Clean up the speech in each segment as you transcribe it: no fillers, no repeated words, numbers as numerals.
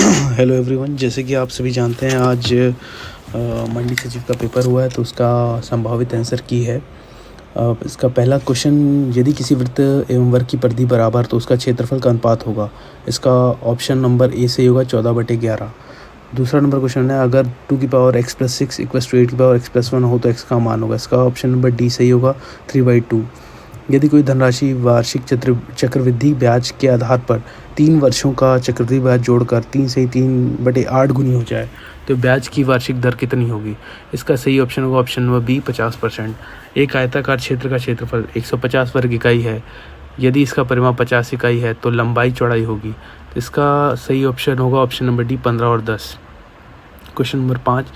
Hello everyone, जैसे कि आप सभी जानते हैं आज मंडी सचिव का पेपर हुआ है तो उसका संभावित आंसर की है। इसका पहला क्वेश्चन, यदि किसी वृत्त एवं वर्ग की परिधि बराबर तो उसका क्षेत्रफल का अनुपात होगा। इसका ऑप्शन नंबर ए सही होगा 14/11। दूसरा नंबर क्वेश्चन है, अगर 2x+6 = 8x+1 हो तो x का मान होगा। इसका ऑप्शन नंबर डी सही होगा 3/2। यदि कोई धनराशि वार्षिक चक्रवृद्धि ब्याज के आधार पर 3 वर्षों का चक्रवृद्धि ब्याज जोड़कर 3 से 3/8 गुनी हो जाए तो ब्याज की वार्षिक दर कितनी होगी। इसका सही ऑप्शन होगा ऑप्शन नंबर बी 50%। एक आयताकार क्षेत्र का क्षेत्रफल 150 वर्ग इकाई है। यदि इसका परिमाप 50 इकाई है तो लंबाई चौड़ाई होगी। तो इसका सही ऑप्शन होगा ऑप्शन नंबर डी 15 और 10। क्वेश्चन नंबर 5,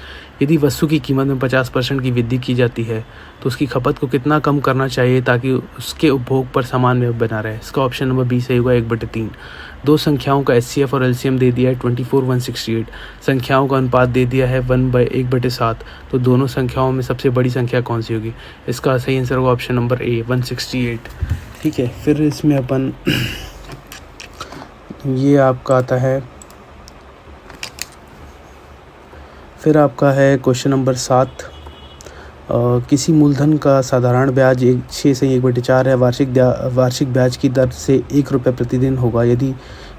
यदि वस्तु की कीमत में 50% की वृद्धि की जाती है तो उसकी खपत को कितना कम करना चाहिए ताकि उसके उपभोग पर समान व्यय बना रहे। इसका ऑप्शन नंबर बी सही होगा 1/3। दो संख्याओं का एचसीएफ और एलसीएम दे दिया है 24:168। संख्याओं का अनुपात दे दिया है 1/1/7। तो दोनों संख्याओं में सबसे बड़ी संख्या कौन सी होगी। इसका सही आंसर होगा ऑप्शन नंबर ए 168। ठीक है, फिर इसमें अपन ये आपका आता है, फिर आपका है क्वेश्चन नंबर 7। किसी मूलधन का साधारण ब्याज 6 से 1/4 है। वार्षिक ब्याज की दर से 1 रुपये प्रतिदिन होगा। यदि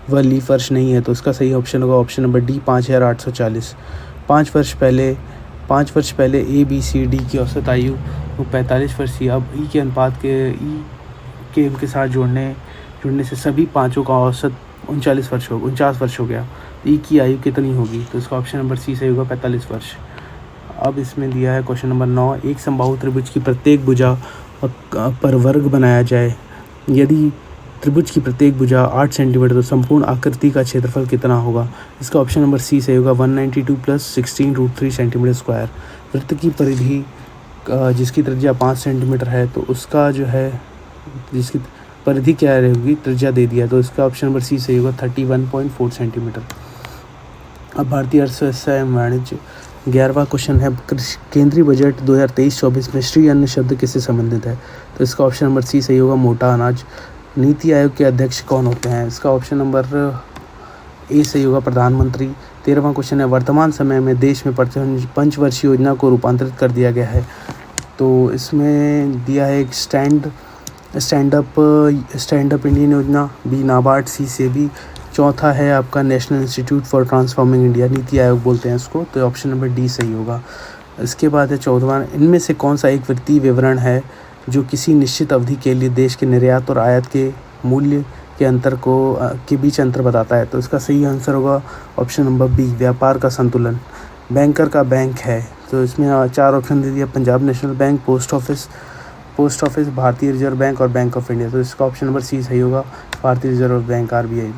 वह लीफ वर्ष नहीं है तो इसका सही ऑप्शन होगा ऑप्शन नंबर डी 5840। 5 वर्ष पहले ए बी सी डी की औसत आयु 45 वर्ष थी। अब ई के अनुपात के उनके साथ जुड़ने से सभी पाँचों का औसत 49 वर्ष हो गया। ई की आयु कितनी होगी। तो इसका ऑप्शन नंबर सी सही होगा 45 वर्ष। अब इसमें दिया है क्वेश्चन नंबर 9, एक समबाहु त्रिभुज की प्रत्येक भुजा पर वर्ग बनाया जाए। यदि त्रिभुज की प्रत्येक भुजा 8 सेंटीमीटर तो संपूर्ण आकृति का क्षेत्रफल कितना होगा। इसका ऑप्शन नंबर सी सही होगा 192 + 16√3 सेंटीमीटर स्क्वायर। वृत्त की परिधि जिसकी त्रिज्या 5 सेंटीमीटर है तो उसका जो है जिसकी परिधि क्या रहेगी, त्रिज्या दे दिया, तो इसका ऑप्शन नंबर सी सही होगा 31.4 सेंटीमीटर। अब भारतीय अर्थव्यवस्था एवं वाणिज्य 11वां क्वेश्चन है, केंद्रीय बजट 2023-24 में श्री अन्न शब्द किससे संबंधित है। तो इसका ऑप्शन नंबर सी सही होगा मोटा अनाज। नीति आयोग के अध्यक्ष कौन होते हैं। इसका ऑप्शन नंबर ए सही होगा प्रधानमंत्री। 13वां क्वेश्चन है, वर्तमान समय में देश में पंचवर्षीय योजना को रूपांतरित कर दिया गया है। तो इसमें दिया है एक स्टैंड अप इंडियन योजना, बी नाबार्ड, सी सेबी। चौथा है आपका national institute for transforming India, NITI Aayog बोलते हैं इसको। तो ऑप्शन नंबर डी सही होगा। इसके बाद है 14वां, इनमें से कौन सा एक वित्तीय विवरण है जो किसी निश्चित अवधि के लिए देश के निर्यात और आयात के मूल्य के बीच अंतर बताता है। तो इसका सही आंसर होगा ऑप्शन नंबर बी व्यापार का संतुलन। बैंकर का बैंक है तो इसमें 4 ऑप्शन दे दिया, Punjab national bank, post office, भारतीय रिजर्व बैंक और बैंक ऑफ इंडिया। तो इसका ऑप्शन नंबर सी सही होगा भारतीय रिजर्व बैंक आरबीआई।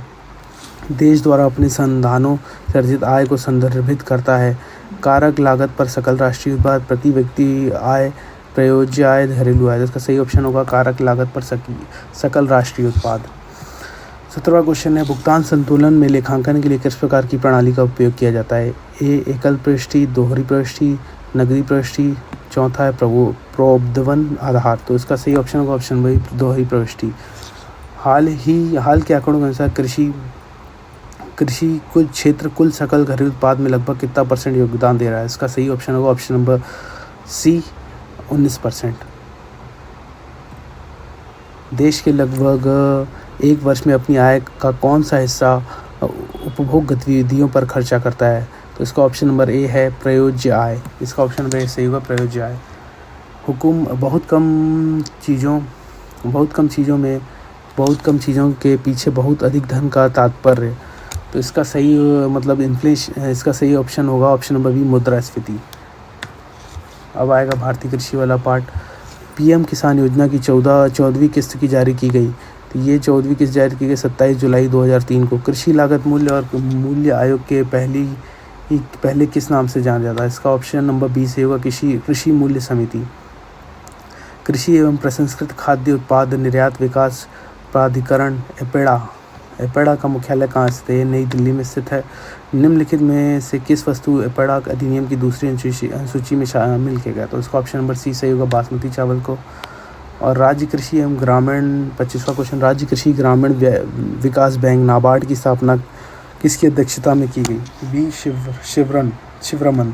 देश द्वारा अपने संसाधनों से अर्जित आय को संदर्भित करता है। कारक लागत पर सकल राष्ट्रीय उत्पाद, प्रति व्यक्ति आय, प्रयोज्य आय, घरेलू आय। इसका सही ऑप्शन होगा कारक लागत पर सकल राष्ट्रीय उत्पाद। 17वां क्वेश्चन है, भुगतान संतुलन में लेखांकन के लिए किस प्रकार की प्रणाली का उपयोग किया जाता है। ए एकल प्रविष्टि, दोहरी प्रविष्टि, नगदी प्रविष्टि। चौथा है प्रोद्भवन आधार। तो इसका सही ऑप्शन होगा ऑप्शन बी दोहरी प्रविष्टि। हाल के आंकड़ों के अनुसार कृषि कुल क्षेत्र कुल सकल घरेलू उत्पाद में लगभग कितना % योगदान दे रहा है। इसका सही ऑप्शन होगा ऑप्शन नंबर सी 19%। देश के लगभग एक वर्ष में अपनी आय का कौन सा हिस्सा उपभोग गतिविधियों पर खर्चा करता है। तो इसका ऑप्शन नंबर ए है प्रयोज्य आय। इसका ऑप्शन नंबर ए सही होगा प्रयोज्य आय। बहुत कम चीज़ों के पीछे बहुत अधिक धन का तात्पर्य। तो इसका सही इसका सही ऑप्शन होगा ऑप्शन नंबर बी मुद्रास्फीति। अब आएगा भारतीय कृषि वाला पार्ट। पीएम किसान योजना की 14वीं किस्त की जारी की गई। तो ये 14वीं किस्त जारी की गई 27 जुलाई 2003 को। कृषि लागत मूल्य और मूल्य आयोग के पहले किस नाम से जाना जाता है। इसका ऑप्शन नंबर बी से होगा कृषि मूल्य समिति। कृषि एवं प्रसंस्कृत खाद्य उत्पाद निर्यात विकास प्राधिकरण एपेडा का मुख्यालय कहाँ स्थित है। नई दिल्ली में स्थित है। निम्नलिखित में से किस वस्तु एपेडा अधिनियम की दूसरी अनुसूची में शामिल किया गया। तो इसका ऑप्शन नंबर सी सही होगा बासमती चावल को। और राज्य कृषि एवं ग्रामीण 25वां क्वेश्चन, राज्य कृषि ग्रामीण विकास बैंक नाबार्ड की स्थापना किसकी अध्यक्षता में की गई? बी शिवरमन।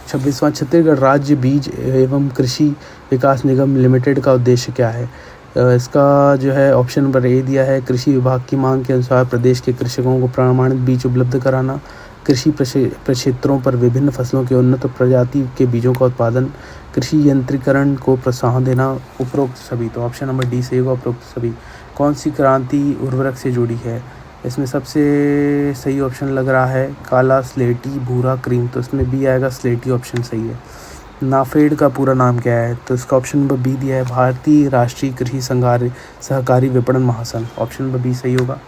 26वां छत्तीसगढ़ राज्य बीज एवं कृषि विकास निगम लिमिटेड का उद्देश्य क्या है? इसका जो है ऑप्शन नंबर ए दिया है, कृषि विभाग की मांग के अनुसार प्रदेश के कृषकों को प्रमाणित बीज उपलब्ध कराना, कृषि प्रक्षेत्रों पर विभिन्न फसलों के उन्नत प्रजाति के बीजों का उत्पादन, कृषि यंत्रीकरण को प्रोत्साहन देना, उपरोक्त सभी। तो ऑप्शन नंबर डी सही होगा, उपरोक्त सभी। कौन सी क्रांति उर्वरक से जुड़ी है? इसमें सबसे सही ऑप्शन लग रहा है काला, स्लेटी, भूरा, क्रीम। तो इसमें बी आएगा, स्लेटी ऑप्शन सही है। नाफेड का पूरा नाम क्या है? तो इसका ऑप्शन नंबर बी दिया है, भारतीय राष्ट्रीय कृषि सहकारी विपणन महासंघ। ऑप्शन नंबर बी सही होगा।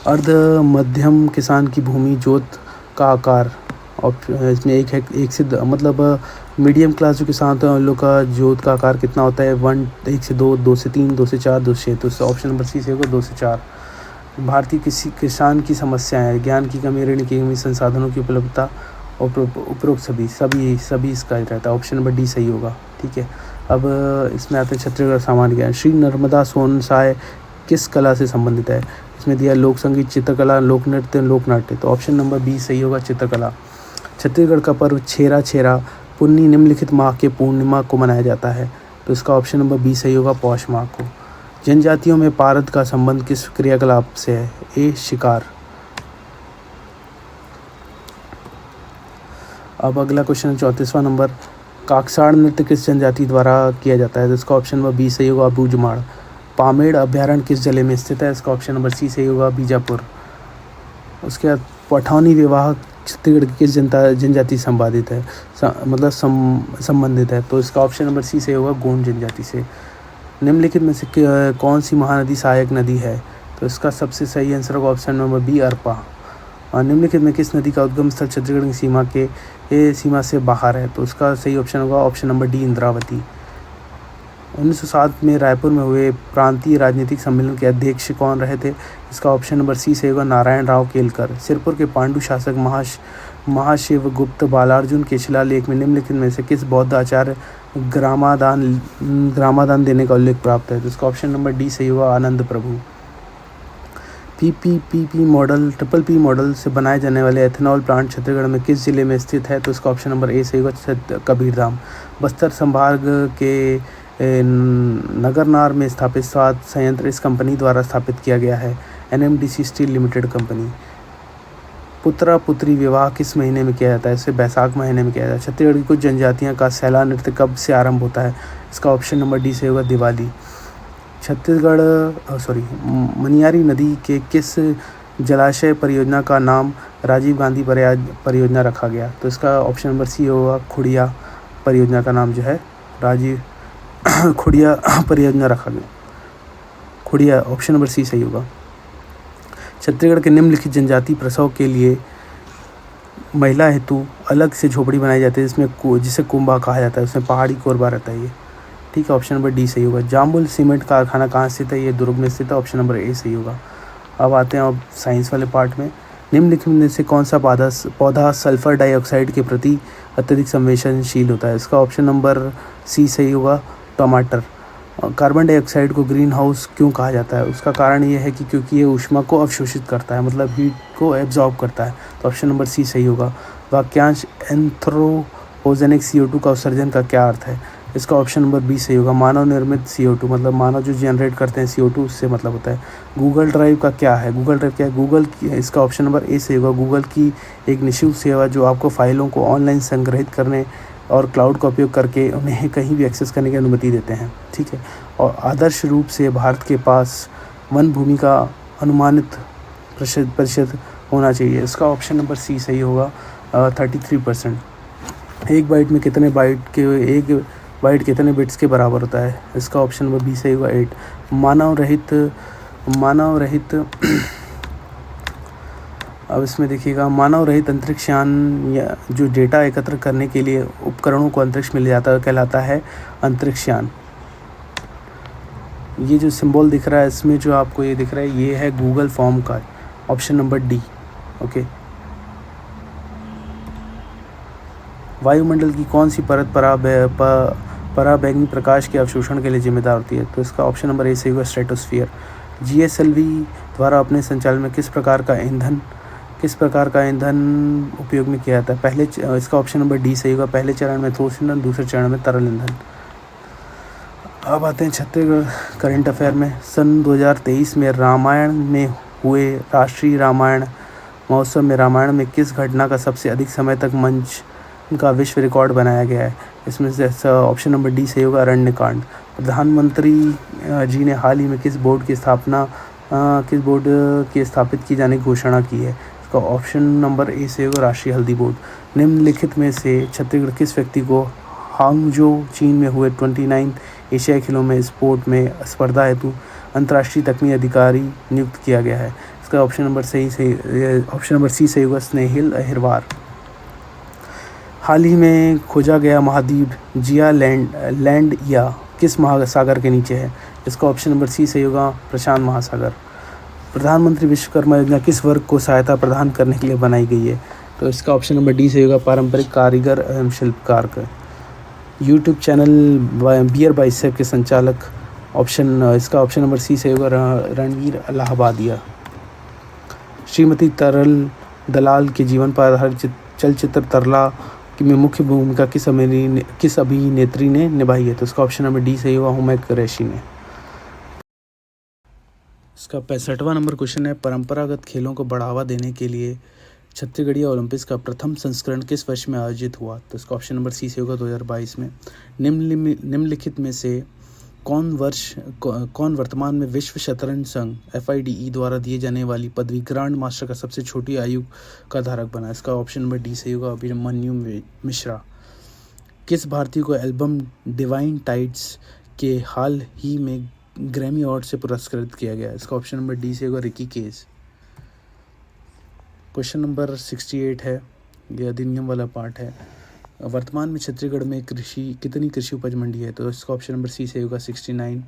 अर्ध मध्यम किसान की भूमि जोत का आकार, इसमें एक से मतलब मीडियम क्लास जो किसान होते हैं उन लोग का जोत का आकार कितना होता है? 1 से 2, 2 से 3, 2 से 4, 2 से 6। तो ऑप्शन नंबर सी से होगा 2 से 4। भारतीय किसान की समस्याएं है, ज्ञान की कमी, ऋण की कमी, संसाधनों की उपलब्धता, उपरोक्त सभी इसका ही रहता है। ऑप्शन नंबर डी सही होगा। ठीक है, अब इसमें आते हैं छत्तीसगढ़ सामान्य ज्ञान। श्री नर्मदा सोन साय किस कला से संबंधित है? इसमें दिया लोक संगीत, चित्रकला, लोक नृत्य, लोकनाट्य। तो ऑप्शन नंबर बी सही होगा, चित्रकला। छत्तीसगढ़ का पर्व छेरा छेरा पुन्नी निम्नलिखित माह के पूर्णिमा को मनाया जाता है। तो इसका ऑप्शन नंबर बी सही होगा, पौष माह को। जनजातियों में पारद का संबंध किस क्रियाकलाप से है? ए शिकार। अब अगला क्वेश्चन 34वां नंबर, काकसाड़ नृत्य किस जनजाति द्वारा किया जाता है? तो इसका ऑप्शन नंबर बी सही होगा, बूझमाड़। पामेड़ अभ्यारण्य किस जिले में स्थित है? इसका ऑप्शन नंबर सी सही होगा, बीजापुर। उसके बाद पठौनी विवाह छत्तीसगढ़ की किस जनजाति संबंधित है? संबंधित है। तो इसका ऑप्शन नंबर सी सही होगा, गोंड जनजाति से। निम्नलिखित में से कौन सी महानदी सहायक नदी है? तो इसका सबसे सही आंसर होगा ऑप्शन नंबर बी, अरपा। और निम्नलिखित में किस नदी का उद्गम स्थल छत्तीसगढ़ की सीमा से बाहर है? तो उसका सही ऑप्शन होगा ऑप्शन नंबर डी, इंद्रावती। 1907 में रायपुर में हुए प्रांतीय राजनीतिक सम्मेलन के अध्यक्ष कौन रहे थे? इसका ऑप्शन नंबर सी से होगा, नारायण राव केलकर। सिरपुर के पांडु शासक महाशिवगुप्त बालार्जुन के शिलालेख में निम्नलिखित में से किस बौद्ध आचार्य ग्रामादान देने का उल्लेख प्राप्त है? तो इसका ऑप्शन नंबर डी सही होगा, आनंद प्रभु। पीपीपी मॉडल से बनाए जाने वाले एथेनॉल प्लांट छत्तीसगढ़ में किस जिले में स्थित है? तो इसका ऑप्शन नंबर ए सही होगा, कबीरधाम। बस्तर संभाग के नगरनार में स्थापित स्वाद संयंत्र इस कंपनी द्वारा स्थापित किया गया है, NMDC स्टील लिमिटेड कंपनी। पुत्रा पुत्री विवाह किस महीने में किया जाता है? इसे बैसाख महीने में किया जाता है। छत्तीसगढ़ की कुछ जनजातियों का सैला नृत्य कब से आरंभ होता है? इसका ऑप्शन नंबर डी से होगा, दिवाली। मनियारी नदी के किस जलाशय परियोजना का नाम राजीव गांधी परियोजना रखा गया? तो इसका ऑप्शन नंबर सी होगा, खुड़िया परियोजना का नाम जो है राजीव खुड़िया परियोजना रखा गया। खुड़िया ऑप्शन नंबर सी सही होगा। छत्तीसगढ़ के निम्नलिखित जनजाति प्रसव के लिए महिला हेतु अलग से झोपड़ी बनाई जाती है जिसे कुंभा कहा जाता है, उसमें पहाड़ी कोरबा रहता है ये। ठीक है, ऑप्शन नंबर डी सही होगा। जाम्बुल सीमेंट कारखाना कहाँ स्थित है? ये दुर्ग में स्थित है। ऑप्शन नंबर ए सही होगा। अब आते हैं अब साइंस वाले पार्ट में। निम्नलिखित में से कौन सा पौधा सल्फर डाइऑक्साइड के प्रति अत्यधिक संवेदनशील होता है? इसका ऑप्शन नंबर सी सही होगा, टमाटर। कार्बन डाइऑक्साइड को ग्रीन हाउस क्यों कहा जाता है? उसका कारण ये है कि क्योंकि ये ऊष्मा को अवशोषित करता है, मतलब हीट को एब्जॉर्ब करता है। तो ऑप्शन नंबर सी सही होगा। वाक्यांश एंथ्रोपोजेनिक CO2 का उत्सर्जन का क्या अर्थ है? इसका ऑप्शन नंबर बी सही होगा, मानव निर्मित CO2, मतलब मानव जो जनरेट करते हैं CO2 उससे मतलब होता है। गूगल ड्राइव का क्या है? गूगल ड्राइव क्या है? इसका ऑप्शन नंबर ए सही होगा, गूगल की एक निःशुल्क सेवा जो आपको फाइलों को ऑनलाइन संग्रहित करने और क्लाउड का उपयोग करके उन्हें कहीं भी एक्सेस करने की अनुमति देते हैं। ठीक है, और आदर्श रूप से भारत के पास वन भूमि का अनुमानित प्रतिशत होना चाहिए। इसका ऑप्शन नंबर सी सही होगा, 33%। एक बाइट में कितने बाइट कितने बिट्स के बराबर होता है? इसका ऑप्शन नंबर बी सही होगा, 8। मानव रहित अब इसमें देखिएगा, मानव रहित अंतरिक्षयान या जो डेटा एकत्र करने के लिए उपकरणों को अंतरिक्ष में ले जाता है कहलाता है अंतरिक्षयान। ये जो सिंबल दिख रहा है इसमें जो आपको ये दिख रहा है ये है गूगल फॉर्म का, ऑप्शन नंबर डी। ओके, वायुमंडल की कौन सी परत पराबैंगनी प्रकाश के अवशोषण के लिए जिम्मेदार होती है? तो इसका ऑप्शन नंबर ए सही होगा, स्ट्रेटोस्फीयर। जीएसएलवी द्वारा अपने संचालन में किस प्रकार का ईंधन उपयोग में किया जाता है? इसका ऑप्शन नंबर डी सही होगा। पहले चरण में ठोस ईंधन, दूसरे चरण में तरल ईंधन। अब आते हैं छत्तीसगढ़ करंट अफेयर में। सन 2023 में रामायण में हुए राष्ट्रीय रामायण महोत्सव में रामायण में किस घटना का सबसे अधिक समय तक मंच का विश्व रिकॉर्ड बनाया गया है? इसमें से ऑप्शन नंबर डी सही होगा, अरण्यकांड। प्रधानमंत्री जी ने हाल ही में किस बोर्ड की स्थापित की जाने की घोषणा की है? इसका ऑप्शन नंबर ए सही होगा, राष्ट्रीय हल्दी बोर्ड। निम्नलिखित में से छत्तीसगढ़ किस व्यक्ति को हांगझो चीन में हुए 29 एशियाई खेलों में स्पोर्ट में स्पर्धा हेतु अंतर्राष्ट्रीय तकनीकी अधिकारी नियुक्त किया गया है? इसका ऑप्शन नंबर सी सही होगा, स्नेहिल अहिरवार। हाल ही में खोजा गया महाद्वीप जिया लैंड या किस महासागर के नीचे है? इसका ऑप्शन नंबर सी सही होगा, प्रशांत महासागर। प्रधानमंत्री विश्वकर्मा योजना किस वर्ग को सहायता प्रदान करने के लिए बनाई गई है? तो इसका ऑप्शन नंबर डी सही होगा, पारंपरिक कारीगर एवं शिल्पकार का। यूट्यूब चैनल बियर बाइसेप के संचालक इसका ऑप्शन नंबर सी सही होगा, रणवीर इलाहाबादिया। श्रीमती तरल दलाल के जीवन पर आधारित चलचित्र तरला में मुख्य भूमिका किस अभिनेत्री ने निभाई है? तो इसका ऑप्शन नंबर डी सही होगा, हुमैमा कुरैशी ने। इसका 65वां नंबर क्वेश्चन है, परंपरागत खेलों को बढ़ावा देने के लिए छत्तीसगढ़ीय ओलंपिक्स का प्रथम संस्करण किस वर्ष में आयोजित हुआ? तो इसका ऑप्शन नंबर सी से होगा, 2022 में। निम्नलिखित में से कौन वर्तमान में विश्व शतरंज संघ FIDE द्वारा दिए जाने वाली पदवी ग्रांड मास्टर का सबसे छोटी आयु का धारक बना? इसका ऑप्शन नंबर डी सही होगा, अभिमन्यु मिश्रा। किस भारतीय को एल्बम डिवाइन टाइड्स के हाल ही में ग्रैमी अवार्ड से पुरस्कृत किया गया? इसका ऑप्शन नंबर डी से होगा, रिकी केज। क्वेश्चन नंबर 68 है, ये अधिनियम वाला पार्ट है। वर्तमान में छत्तीसगढ़ में कितनी कृषि उपज मंडी है? तो इसका ऑप्शन नंबर सी से होगा, 69।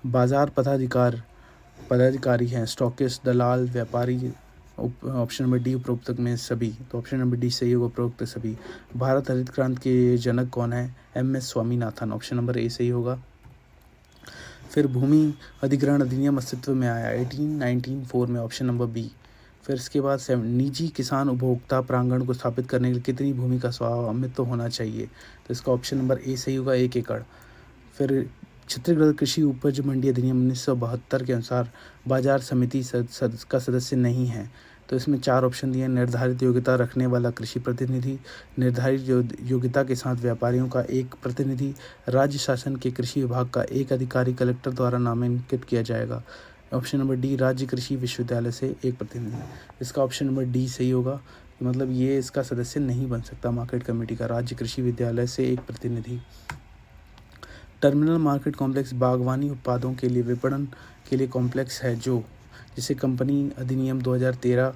बाजार पदाधिकारी हैं स्टॉकिस्ट, दलाल, व्यापारी। ऑप्शन नंबर डी उपरोक्त में सभी। तो ऑप्शन नंबर डी सही होगा, उपरोक्त सभी। भारत हरित क्रांति के जनक कौन है? MS Swaminathan. Option number A सही होगा। फिर भूमि अधिग्रहण अधिनियम अस्तित्व में आया 1894 में, ऑप्शन नंबर बी। फिर इसके बाद निजी किसान उपभोक्ता प्रांगण को स्थापित करने के लिए कितनी भूमि का स्वामित्व होना चाहिए? तो इसका ऑप्शन नंबर ए सही होगा, 1 एकड़। फिर छत्तीसगढ़ कृषि उपज मंडी अधिनियम 1972 के अनुसार बाजार समिति का सदस्य नहीं है। तो इसमें 4 ऑप्शन दिए हैं, निर्धारित योग्यता रखने वाला कृषि प्रतिनिधि, निर्धारित योग्यता के साथ व्यापारियों का एक प्रतिनिधि, राज्य शासन के कृषि विभाग का एक अधिकारी कलेक्टर द्वारा नामांकित किया जाएगा। ऑप्शन नंबर डी, राज्य कृषि विश्वविद्यालय से एक प्रतिनिधि। इसका ऑप्शन नंबर डी सही होगा, मतलब ये इसका सदस्य नहीं बन सकता मार्केट कमेटी का, राज्य कृषि विद्यालय से एक प्रतिनिधि। टर्मिनल मार्केट कॉम्प्लेक्स बागवानी उत्पादों के लिए विपणन के लिए कॉम्प्लेक्स है जिसे कंपनी अधिनियम 2013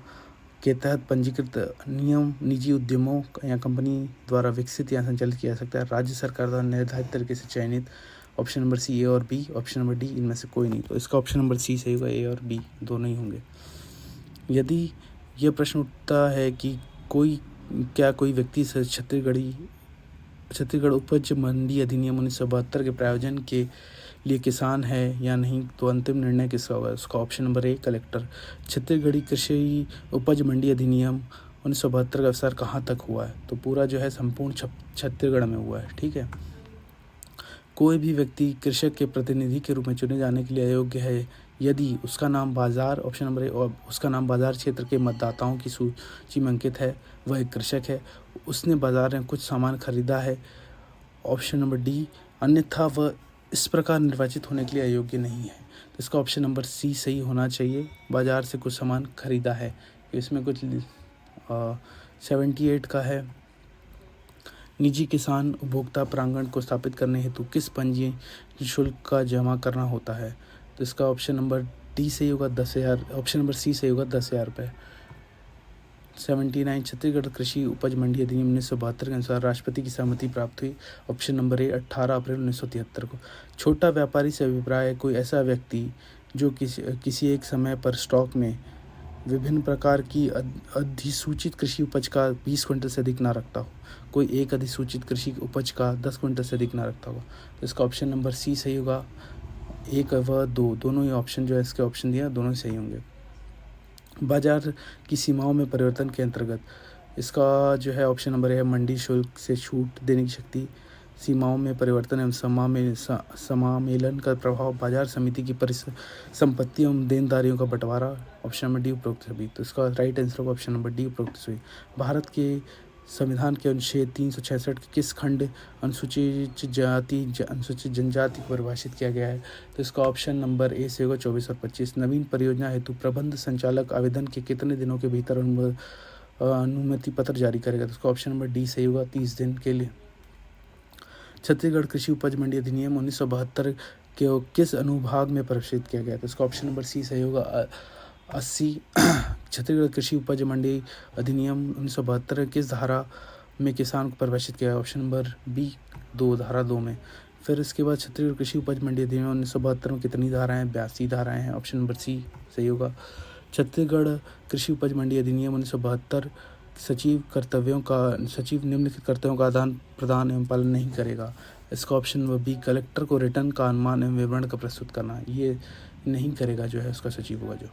के तहत पंजीकृत नियम निजी उद्यमों या कंपनी द्वारा विकसित या संचालित किया जा सकता है, राज्य सरकार द्वारा निर्धारित तरीके से चयनित। ऑप्शन नंबर सी, ए और बी। ऑप्शन नंबर डी, इनमें से कोई नहीं। तो इसका ऑप्शन नंबर सी सही होगा, ए और बी दोनों ही होंगे। यदि यह प्रश्न उठता है कि कोई व्यक्ति छत्तीसगढ़ उपज मंडी अधिनियम 1972 के प्रायोजन के लिए किसान है या नहीं, तो अंतिम निर्णय किसका होगा? उसका option number A, collector. Chhattisgarhi कृषि उपज मंडी अधिनियम 1972 का विस्तार कहाँ तक हुआ है? तो पूरा जो है संपूर्ण छत्तीसगढ़ में हुआ है, ठीक है। कोई भी व्यक्ति कृषक के प्रतिनिधि के रूप में चुने जाने के लिए अयोग्य है यदि उसका नाम बाजार, ऑप्शन नंबर ए, उसका नाम बाजार क्षेत्र के मतदाताओं की सूची में अंकित है, वह एक कृषक है, उसने बाजार में कुछ सामान खरीदा है, ऑप्शन नंबर डी, अन्यथा वह इस प्रकार निर्वाचित होने के लिए अयोग्य नहीं है। तो इसका ऑप्शन नंबर सी सही होना चाहिए, बाजार से कुछ सामान खरीदा है। इसमें कुछ 78 का है, निजी किसान उपभोक्ता प्रांगण को स्थापित करने हेतु किस पंजीयन शुल्क का जमा करना होता है? तो इसका ऑप्शन नंबर डी सही होगा, 10,000। ऑप्शन नंबर सी सही होगा, 10,000 रुपये। 79 छत्तीसगढ़ कृषि उपज मंडी अधिनियम 1972 के अनुसार राष्ट्रपति की सहमति प्राप्त हुई। ऑप्शन नंबर ए, 18 अप्रैल 1973 को। छोटा व्यापारी से अभिप्राय कोई ऐसा व्यक्ति जो किसी एक समय पर स्टॉक में विभिन्न प्रकार की अधिसूचित कृषि उपज का 20 क्विंटल से अधिक ना रखता हो, कोई एक अधिसूचित कृषि उपज का 10 क्विंटल से अधिक ना रखता होगा। तो इसका ऑप्शन नंबर सी सही होगा, 1 व 2 दोनों ही ऑप्शन जो है इसके ऑप्शन दिया दोनों ही सही होंगे। बाजार की सीमाओं में परिवर्तन के अंतर्गत इसका जो है ऑप्शन नंबर है मंडी शुल्क से छूट देने की शक्ति, सीमाओं में परिवर्तन एवं समामेलन का प्रभाव, बाजार समिति की संपत्ति एवं देनदारियों का बंटवारा, ऑप्शन नंबर डी उपरोक्त सभी। तो इसका राइट आंसर होगा ऑप्शन नंबर डी उपरोक्त सभी। भारत के संविधान के अनुच्छेद 366 के किस खंड अनुसूचित जनजाति को परिभाषित किया गया है? तो इसका ऑप्शन नंबर ए से होगा 24 और 25। नवीन परियोजना हेतु प्रबंध संचालक आवेदन के कितने दिनों के भीतर अनुमति पत्र जारी करेगा? तो इसका ऑप्शन नंबर डी सही होगा 30 दिन के लिए। छत्तीसगढ़ कृषि उपज मंडी अधिनियम 1972 के किस अनुभाग में प्रकाशित किया गया? तो इसका ऑप्शन नंबर सी सही होगा 80। छत्तीसगढ़ कृषि उपज मंडी अधिनियम 1972 किस धारा में किसान को परिभाषित किया गया? ऑप्शन नंबर बी 2 धारा 2 में। फिर इसके बाद छत्तीसगढ़ कृषि उपज मंडी अधिनियम 1972 में कितनी धाराएं हैं? 82 धाराएं हैं, ऑप्शन नंबर सी सही होगा। छत्तीसगढ़ कृषि उपज मंडी अधिनियम 1972 सचिव निम्नलिखित कर्तव्यों का आदान प्रदान एवं पालन नहीं करेगा। इसका ऑप्शन नंबर बी कलेक्टर को रिटर्न का अनुमान एवं विवरण का प्रस्तुत करना, ये नहीं करेगा जो है उसका सचिव होगा जो।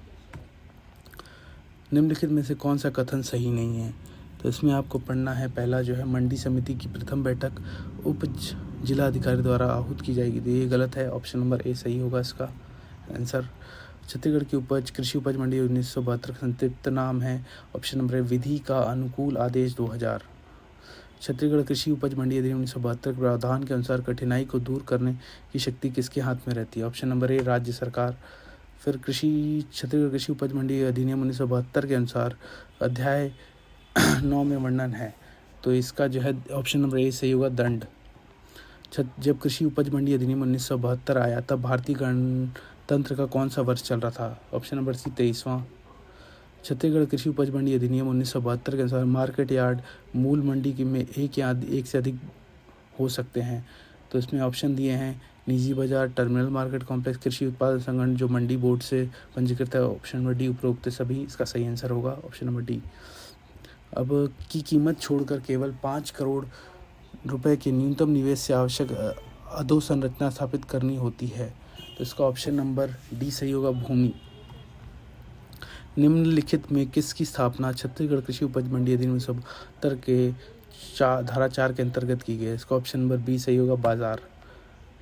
निम्नलिखित में से कौन सा कथन सही नहीं है? तो इसमें आपको पढ़ना है पहला जो है मंडी समिति की प्रथम बैठक उप जिला अधिकारी द्वारा आहूत की जाएगी, तो ये गलत है, ऑप्शन नंबर ए सही होगा इसका आंसर। छत्तीसगढ़ की कृषि उपज मंडी 1972 का संक्षिप्त नाम है, ऑप्शन नंबर ए विधि का अनुकूल आदेश 2000। छत्तीसगढ़ कृषि उपज मंडी अधिनियम 1972 के प्रावधान के अनुसार कठिनाई को दूर करने की शक्ति किसके हाथ में रहती है? ऑप्शन नंबर ए राज्य सरकार। फिर छत्तीसगढ़ कृषि उपज मंडी अधिनियम 1972 के अनुसार अध्याय 9 में वर्णन है, तो इसका जो है ऑप्शन नंबर ए सही होगा दंड। जब कृषि उपज मंडी अधिनियम 1972 आया तब भारतीय गणतंत्र का कौन सा वर्ष चल रहा था? ऑप्शन नंबर सी 23वां। छत्तीसगढ़ कृषि उपज मंडी अधिनियम 1972 के अनुसार मार्केट यार्ड मूल मंडी में एक से अधिक हो सकते हैं, तो इसमें ऑप्शन दिए हैं निजी बाजार, टर्मिनल मार्केट कॉम्प्लेक्स, कृषि उत्पादन संगठन जो मंडी बोर्ड से पंजीकृत है, ऑप्शन नंबर डी उपरोक्त सभी। इसका सही आंसर होगा ऑप्शन नंबर डी। अब की कीमत छोड़कर केवल 5 करोड़ रुपए के न्यूनतम निवेश से आवश्यक अधोसंरचना स्थापित करनी होती है, तो इसका ऑप्शन नंबर डी सही होगा भूमि। निम्नलिखित में किसकी स्थापना छत्तीसगढ़ कृषि उपज मंडी अधिनियम 1972 के धारा 4 के अंतर्गत की गई है? इसका ऑप्शन नंबर बी सही होगा बाजार।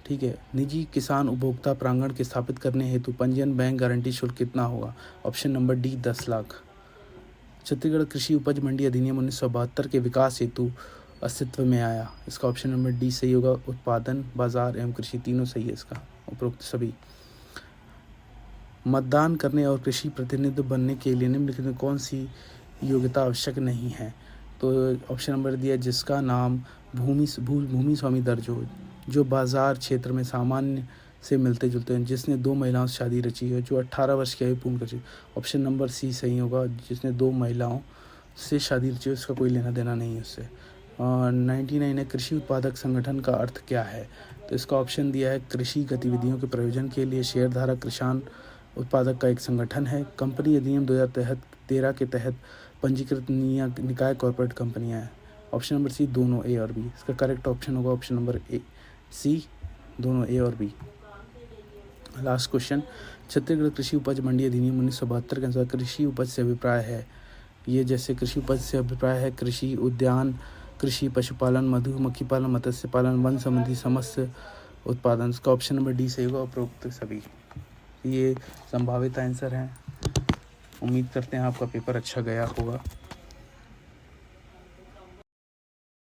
ठीक है। निजी किसान उपभोक्ता प्रांगण के स्थापित करने हेतु पंजीयन बैंक गारंटी शुल्क कितना होगा? Option number D 10 lakh. Chhattisgarh कृषि उपज मंडी अधिनियम 1972 के विकास हेतु अस्तित्व में आया, इसका ऑप्शन नंबर डी सही होगा उत्पादन, बाजार एवं कृषि तीनों सही है इसका उपरोक्त सभी। मतदान करने और कृषि प्रतिनिधि बनने के लिए निम्नलिखित में कौन सी योग्यता आवश्यक नहीं है? तो ऑप्शन नंबर दिया जिसका नाम भूमि स्वामी दर्ज हो, जो बाजार क्षेत्र में सामान्य से मिलते जुलते हैं, जिसने 2 महिलाओं से शादी रची है, जो 18 वर्ष की आयु पूर्ण कर चुकी। ऑप्शन नंबर सी सही होगा, जिसने 2 महिलाओं से शादी रची है उसका कोई लेना देना नहीं है उससे। 99 है कृषि उत्पादक संगठन का अर्थ क्या है? तो इसका ऑप्शन दिया है कृषि गतिविधियों के प्रयोजन के लिए शेयरधारक किसान उत्पादक का एक संगठन है। कंपनी अधिनियम 2013 के तहत पंजीकृत निकाय कॉर्पोरेट कंपनियां हैं। ऑप्शन नंबर सी दोनों ए और बी। इसका करेक्ट ऑप्शन होगा ऑप्शन नंबर ए सी, दोनों ए और बी। लास्ट क्वेश्चन, छत्तीसगढ़ कृषि उपज मंडी अधिनियम 1972 के अनुसार कृषि उपज से अभिप्राय है, ये जैसे कृषि उपज से अभिप्राय है कृषि उद्यान, कृषि पशुपालन, मधुमक्खी पालन, मत्स्य पालन, वन संबंधी समस्त उत्पादन। इसका ऑप्शन नंबर डी सही होगा उपरोक्त सभी। ये संभावित आंसर हैं। उम्मीद करते हैं आपका पेपर अच्छा गया होगा।